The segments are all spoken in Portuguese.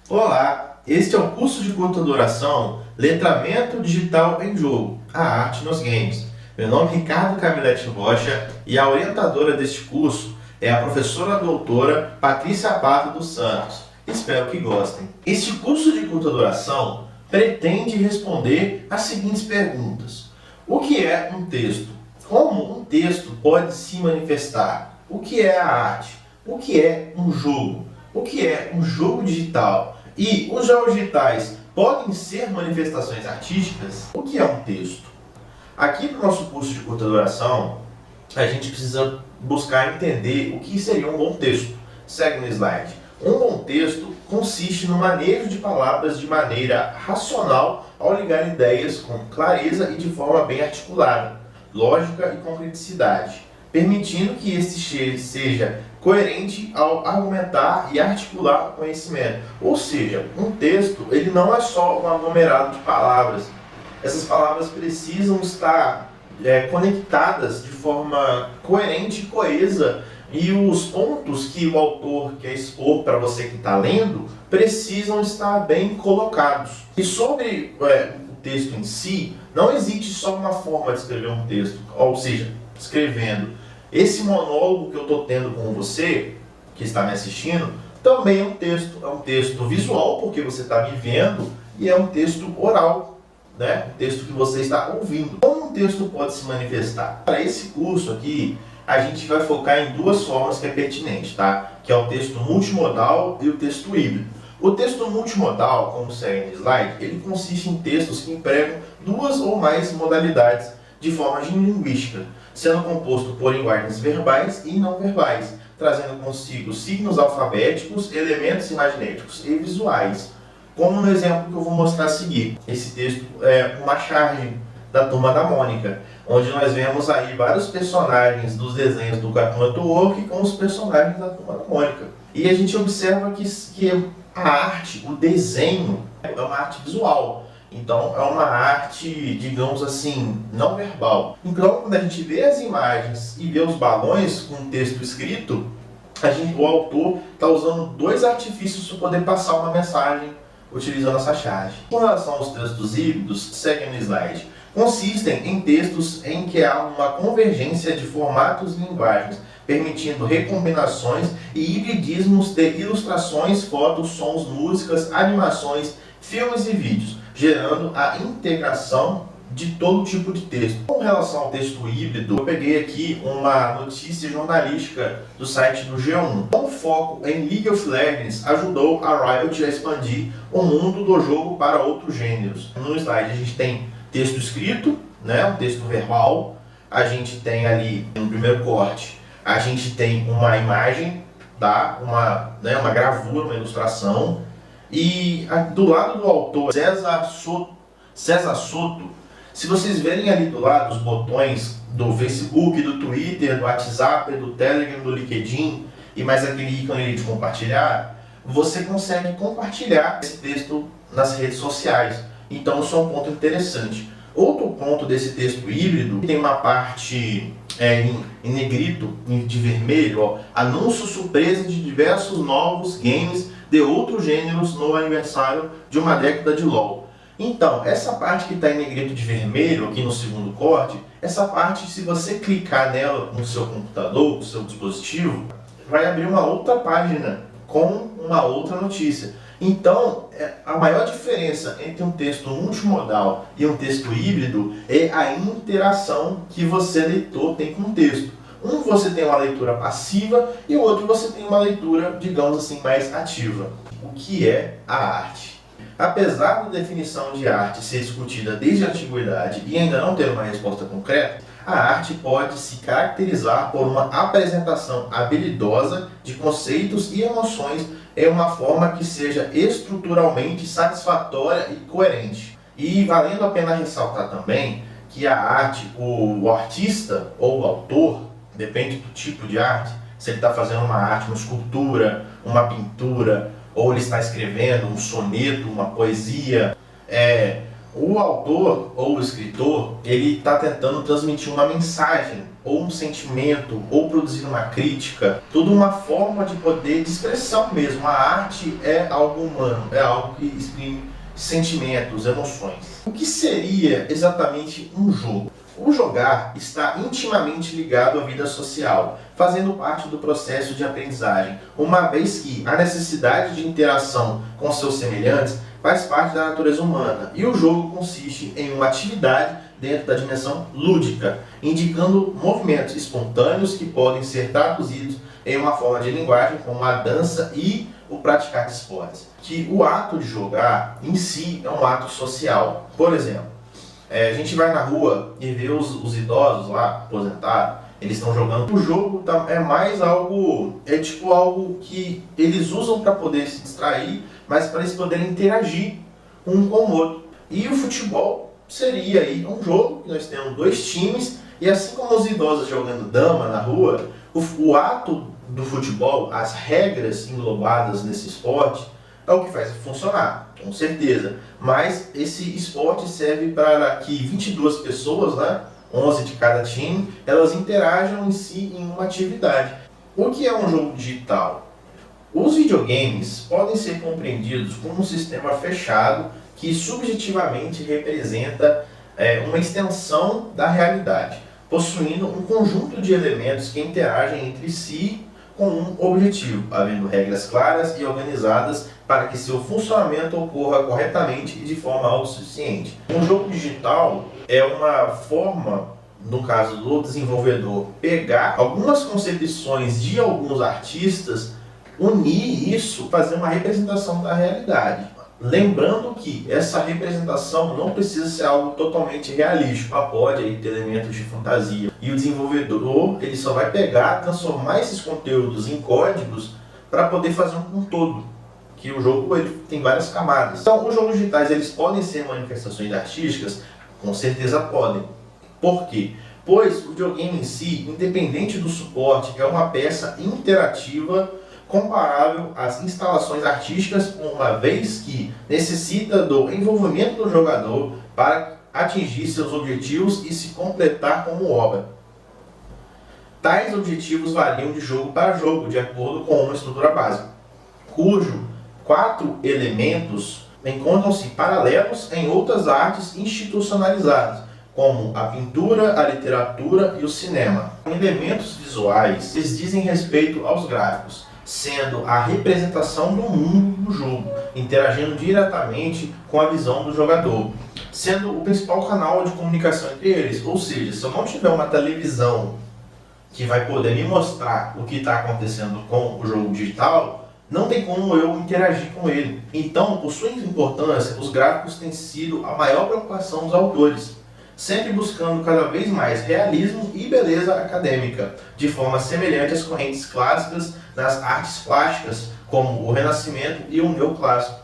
Olá, este é o curso de curta duração Letramento Digital em Jogo, a arte nos games. Meu nome é Ricardo Camilete Rocha e a orientadora deste curso é a professora doutora Patrícia Pato dos Santos. Espero que gostem. Este curso de curta duração pretende responder as seguintes perguntas: o que é um texto? Como um texto pode se manifestar? O que é a arte? O que é um jogo? O que é um jogo digital? E os jogos digitais podem ser manifestações artísticas? O que é um texto? Aqui para o nosso curso de curta duração, a gente precisa buscar entender o que seria um bom texto. Segue no slide. Um bom texto consiste no manejo de palavras de maneira racional ao ligar ideias com clareza e de forma bem articulada, lógica e concreticidade, permitindo que este seja coerente ao argumentar e articular o conhecimento. Ou seja, um texto ele não é só um aglomerado de palavras. Essas palavras precisam estar conectadas de forma coerente e coesa, e os pontos que o autor quer expor para você que está lendo precisam estar bem colocados. E sobre o texto em si, não existe só uma forma de escrever um texto, ou seja, escrevendo. Esse monólogo que eu estou tendo com você, que está me assistindo, também é um texto visual, porque você está me vendo, e é um texto oral, né? Um texto que você está ouvindo. Como um texto pode se manifestar? Para esse curso aqui, a gente vai focar em duas formas que é pertinente, tá? Que é o texto multimodal e o texto híbrido. O texto multimodal, como segue no slide, ele consiste em textos que empregam duas ou mais modalidades de forma linguística, sendo composto por linguagens verbais e não verbais, trazendo consigo signos alfabéticos, elementos imaginéticos e visuais, como no exemplo que eu vou mostrar a seguir. Esse texto é uma charge da Turma da Mônica, onde nós vemos aí vários personagens dos desenhos do Cartoon Network com os personagens da Turma da Mônica. E a gente observa que a arte, o desenho, é uma arte visual. Então é uma arte, digamos assim, não verbal. Então quando a gente vê as imagens e vê os balões com o texto escrito, o autor está usando dois artifícios para poder passar uma mensagem utilizando essa charge. Com relação aos textos híbridos, segue no slide. Consistem em textos em que há uma convergência de formatos e linguagens, permitindo recombinações e hibridismos de ilustrações, fotos, sons, músicas, animações, filmes e vídeos, gerando a integração de todo tipo de texto. Com relação ao texto híbrido, eu peguei aqui uma notícia jornalística do site do G1. Um foco em League of Legends ajudou a Riot a expandir o mundo do jogo para outros gêneros. No slide a gente tem texto escrito, né, um texto verbal. A gente tem ali no primeiro corte, a gente tem uma imagem, tá? Uma gravura, uma ilustração. E do lado do autor, César Soto, se vocês verem ali do lado os botões do Facebook, do Twitter, do WhatsApp, do Telegram, do LinkedIn e mais aquele ícone de compartilhar, você consegue compartilhar esse texto nas redes sociais. Então isso é um ponto interessante. Outro ponto desse texto híbrido, tem uma parte em negrito, de vermelho, ó, anúncio surpresa de diversos novos games de outros gêneros no aniversário de uma década de LoL. Então, essa parte que está em negrito de vermelho, aqui no segundo corte, essa parte, se você clicar nela no seu computador, no seu dispositivo, vai abrir uma outra página com uma outra notícia. Então, a maior diferença entre um texto multimodal e um texto híbrido é a interação que você, leitor, tem com o texto. Um você tem uma leitura passiva e o outro você tem uma leitura, digamos assim, mais ativa. O que é a arte? Apesar da definição de arte ser discutida desde a antiguidade e ainda não ter uma resposta concreta, a arte pode se caracterizar por uma apresentação habilidosa de conceitos e emoções em uma forma que seja estruturalmente satisfatória e coerente. E valendo a pena ressaltar também que a arte, o artista ou o autor, depende do tipo de arte, se ele está fazendo uma arte, uma escultura, uma pintura, ou ele está escrevendo um soneto, uma poesia, O autor ou o escritor, ele está tentando transmitir uma mensagem, ou um sentimento, ou produzir uma crítica, tudo uma forma de poder de expressão mesmo. A arte é algo humano, é algo que exprime sentimentos, emoções. O que seria exatamente um jogo? O jogar está intimamente ligado à vida social, fazendo parte do processo de aprendizagem, uma vez que a necessidade de interação com seus semelhantes faz parte da natureza humana, e o jogo consiste em uma atividade dentro da dimensão lúdica, indicando movimentos espontâneos que podem ser traduzidos em uma forma de linguagem como a dança e o praticar de esportes. Que o ato de jogar em si é um ato social. Por exemplo, a gente vai na rua e vê os idosos lá, aposentados, eles estão jogando. O jogo é mais algo, é tipo algo que eles usam para poder se distrair, mas para eles poderem interagir um com o outro. E o futebol seria aí um jogo que nós temos dois times, e assim como os idosos jogando dama na rua, o ato do futebol, as regras englobadas nesse esporte, é o que faz funcionar, com certeza. Mas esse esporte serve para que 22 pessoas, né, 11 de cada time, elas interajam em si em uma atividade. O que é um jogo digital? Os videogames podem ser compreendidos como um sistema fechado que subjetivamente representa uma extensão da realidade, possuindo um conjunto de elementos que interagem entre si com um objetivo, havendo regras claras e organizadas para que seu funcionamento ocorra corretamente e de forma autossuficiente. Um jogo digital é uma forma, no caso do desenvolvedor, pegar algumas concepções de alguns artistas, unir isso, fazer uma representação da realidade. Lembrando que essa representação não precisa ser algo totalmente realístico, pode aí ter elementos de fantasia. E o desenvolvedor ele só vai pegar, transformar esses conteúdos em códigos para poder fazer um todo. Que o jogo ele tem várias camadas. Então, os jogos digitais eles podem ser manifestações artísticas? Com certeza podem. Por quê? Pois o videogame em si, independente do suporte, é uma peça interativa comparável às instalações artísticas, uma vez que necessita do envolvimento do jogador para atingir seus objetivos e se completar como obra. Tais objetivos variam de jogo para jogo, de acordo com uma estrutura básica, cujo 4 elementos encontram-se paralelos em outras artes institucionalizadas, como a pintura, a literatura e o cinema. Elementos visuais, eles dizem respeito aos gráficos, sendo a representação do mundo do jogo, interagindo diretamente com a visão do jogador, sendo o principal canal de comunicação entre eles. Ou seja, se eu não tiver uma televisão que vai poder me mostrar o que está acontecendo com o jogo digital, não tem como eu interagir com ele. Então, por sua importância, os gráficos têm sido a maior preocupação dos autores, sempre buscando cada vez mais realismo e beleza acadêmica, de forma semelhante às correntes clássicas nas artes plásticas, como o Renascimento e o Neoclássico.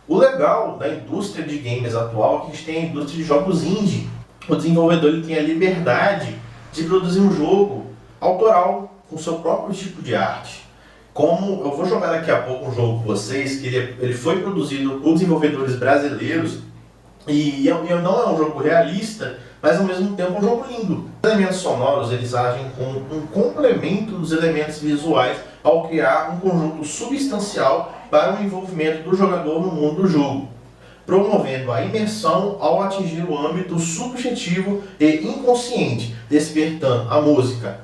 O legal da indústria de games atual é que a gente tem a indústria de jogos indie. O desenvolvedor ele tem a liberdade de produzir um jogo autoral, com seu próprio tipo de arte. Como eu vou jogar daqui a pouco um jogo com vocês, que ele foi produzido por desenvolvedores brasileiros, e não é um jogo realista, mas ao mesmo tempo é um jogo lindo. Os elementos sonoros eles agem como um complemento dos elementos visuais ao criar um conjunto substancial para o envolvimento do jogador no mundo do jogo, promovendo a imersão ao atingir o âmbito subjetivo e inconsciente, despertando a música.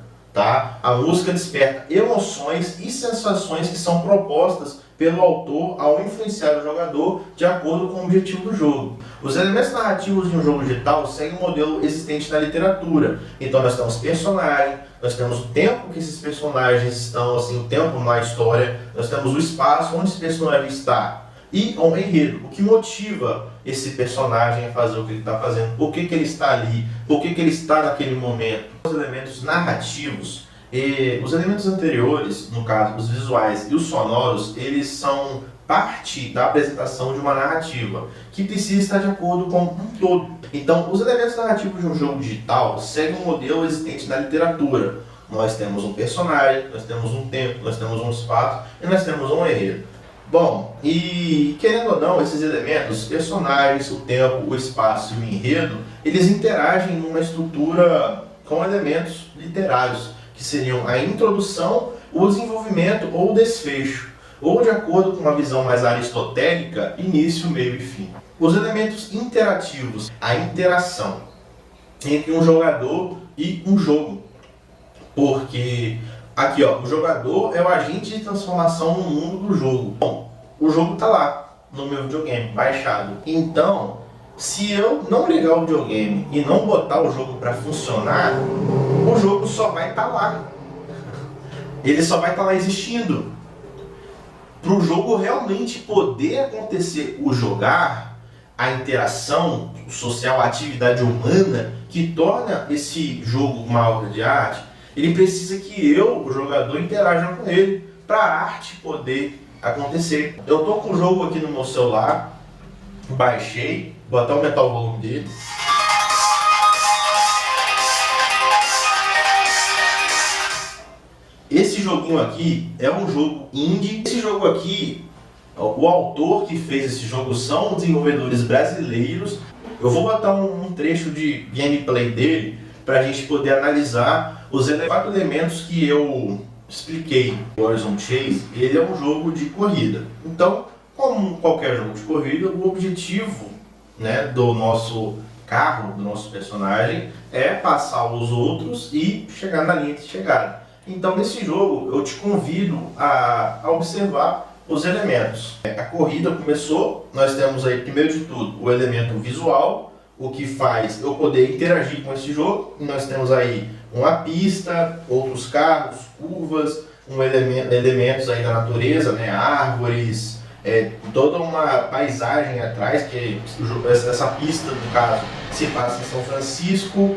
A música desperta emoções e sensações que são propostas pelo autor ao influenciar o jogador de acordo com o objetivo do jogo. Os elementos narrativos de um jogo digital seguem um modelo existente na literatura. Então nós temos personagem, nós temos o tempo que esses personagens estão, assim, o tempo na história, nós temos o espaço onde esse personagem está e um enredo, o que motiva esse personagem a fazer o que ele está fazendo, por que ele está ali, por que ele está naquele momento. Os elementos narrativos, os elementos anteriores, no caso os visuais e os sonoros, eles são parte da apresentação de uma narrativa que precisa estar de acordo com um todo. Então, os elementos narrativos de um jogo digital seguem um modelo existente na literatura. Nós temos um personagem, nós temos um tempo, nós temos um espaço e nós temos um enredo. Bom, e querendo ou não, esses elementos, personagens, o tempo, o espaço e o enredo, eles interagem numa estrutura com elementos literários, que seriam a introdução, o desenvolvimento ou o desfecho, ou de acordo com uma visão mais aristotélica, início, meio e fim. Os elementos interativos, a interação entre um jogador e um jogo, porque aqui ó, o jogador é o agente de transformação no mundo do jogo. Bom, o jogo está lá no meu videogame, baixado. Então, se eu não ligar o videogame e não botar o jogo para funcionar, o jogo só vai estar lá. Ele só vai estar lá existindo. Para o jogo realmente poder acontecer, o jogar, a interação social, a atividade humana que torna esse jogo uma obra de arte, ele precisa que eu, o jogador, interaja com ele para a arte poder acontecer. Eu tô com o jogo aqui no meu celular, baixei, vou até aumentar o volume dele. Esse joguinho aqui é um jogo indie. Esse jogo aqui, o autor que fez esse jogo são desenvolvedores brasileiros. Eu vou botar um trecho de gameplay dele para a gente poder analisar os 4 elementos que eu expliquei. O Horizon Chase, ele é um jogo de corrida. Então, como qualquer jogo de corrida, o objetivo, né, do nosso carro, do nosso personagem, é passar os outros e chegar na linha de chegada. Então, nesse jogo, eu te convido a observar os elementos. A corrida começou, nós temos aí, primeiro de tudo, o elemento visual, o que faz eu poder interagir com esse jogo. E nós temos aí uma pista, outros carros, curvas, elementos aí da natureza, né, árvores, toda uma paisagem atrás, que essa pista, no caso, se passa em São Francisco.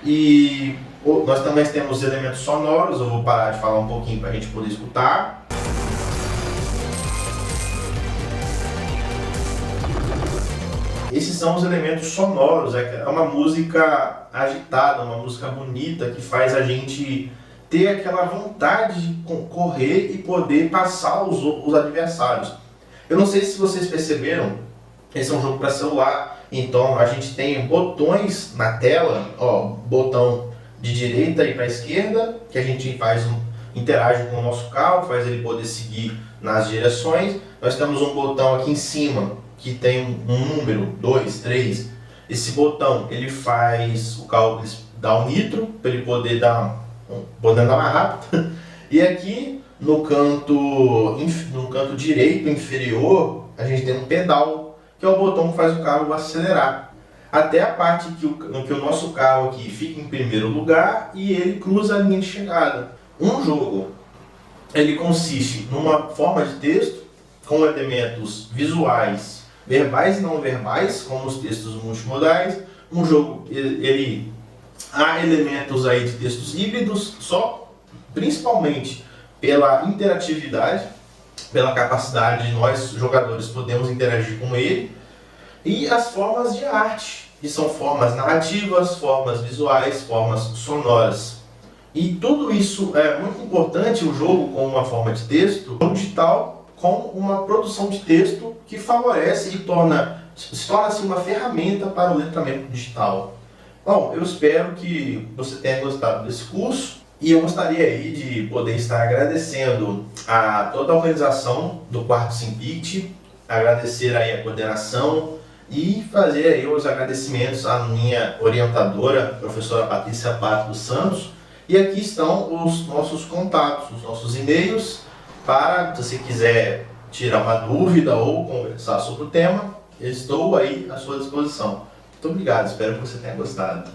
E nós também temos elementos sonoros, eu vou parar de falar um pouquinho para a gente poder escutar. Esses são os elementos sonoros, é uma música agitada, uma música bonita que faz a gente ter aquela vontade de correr e poder passar os adversários. Eu não sei se vocês perceberam, esse é um jogo para celular, então a gente tem botões na tela, ó, botão de direita e para esquerda, que a gente interage com o nosso carro, faz ele poder seguir nas direções. Nós temos um botão aqui em cima que tem um número, 2, 3. Esse botão ele faz o carro dar um nitro para ele poder poder andar mais rápido. E aqui no canto direito inferior a gente tem um pedal, que é o botão que faz o carro acelerar. Até a parte que o nosso carro aqui fica em primeiro lugar e ele cruza a linha de chegada. Um jogo, ele consiste numa forma de texto com elementos visuais, verbais e não verbais, como os textos multimodais. Um jogo, há elementos aí de textos híbridos, só principalmente pela interatividade, pela capacidade de nós jogadores podemos interagir com ele, e as formas de arte, que são formas narrativas, formas visuais, formas sonoras. E tudo isso é muito importante, o jogo com uma forma de texto, o digital com uma produção de texto que favorece e se torna assim uma ferramenta para o letramento digital. Bom, eu espero que você tenha gostado desse curso e eu gostaria aí de poder estar agradecendo a toda a organização do Quarto Simpict, agradecer aí a coordenação e fazer aí os agradecimentos à minha orientadora, professora Patrícia Pato dos Santos. E aqui estão os nossos contatos, os nossos e-mails, para se você quiser tirar uma dúvida ou conversar sobre o tema, eu estou aí à sua disposição. Muito obrigado, espero que você tenha gostado.